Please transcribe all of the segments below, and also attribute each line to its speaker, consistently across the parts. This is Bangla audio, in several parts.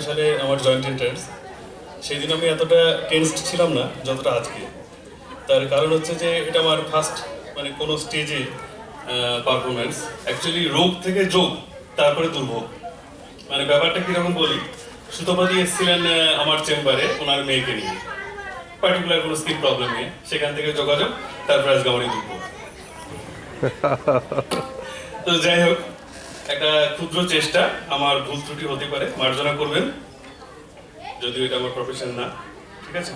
Speaker 1: সালে আমার জয়েন্ট এন্ট্রান্স। সেই দিন আমি এতটা টেন্সড ছিলাম না যতটা আজকে। তার কারণ হচ্ছে যে এটা আমার ফার্স্ট মানে কোনো স্টেজে পারফরমেন্স। অ্যাকচুয়ালি রোগ থেকে যোগ, তারপরে দুর্ভোগ। মানে ব্যাপারটা কীরকম বলি, সুতপাদি এসেছিলেন আমার চেম্বারে ওনার মেয়েকে নিয়ে, পার্টিকুলার কোনো স্কিন প্রবলেম নিয়ে। সেখান থেকে যোগাযোগ, তারপরে আজকে আমার এই দুর্ভোগ। তো যাই হোক, একটা ক্ষুদ্র চেষ্টা, আমার ভুল ত্রুটি হতে পারে, মার্জনা করবেন, যদিও এটা আমার প্রফেশন না। ঠিক আছে?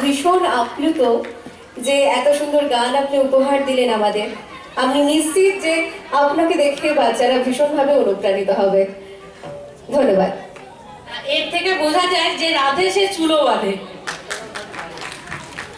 Speaker 2: ভীষণ আপ্লুত যে এত সুন্দর গান আপনি উপহার দিলেন আমাদের। আমি নিশ্চিত যে আপনাকে দেখে বাচ্চারা ভীষণভাবে অনুপ্রাণিত হবে। ধন্যবাদ।
Speaker 3: এর থেকে বোঝা যায় যে রাধে সে চুলো বাঁধে।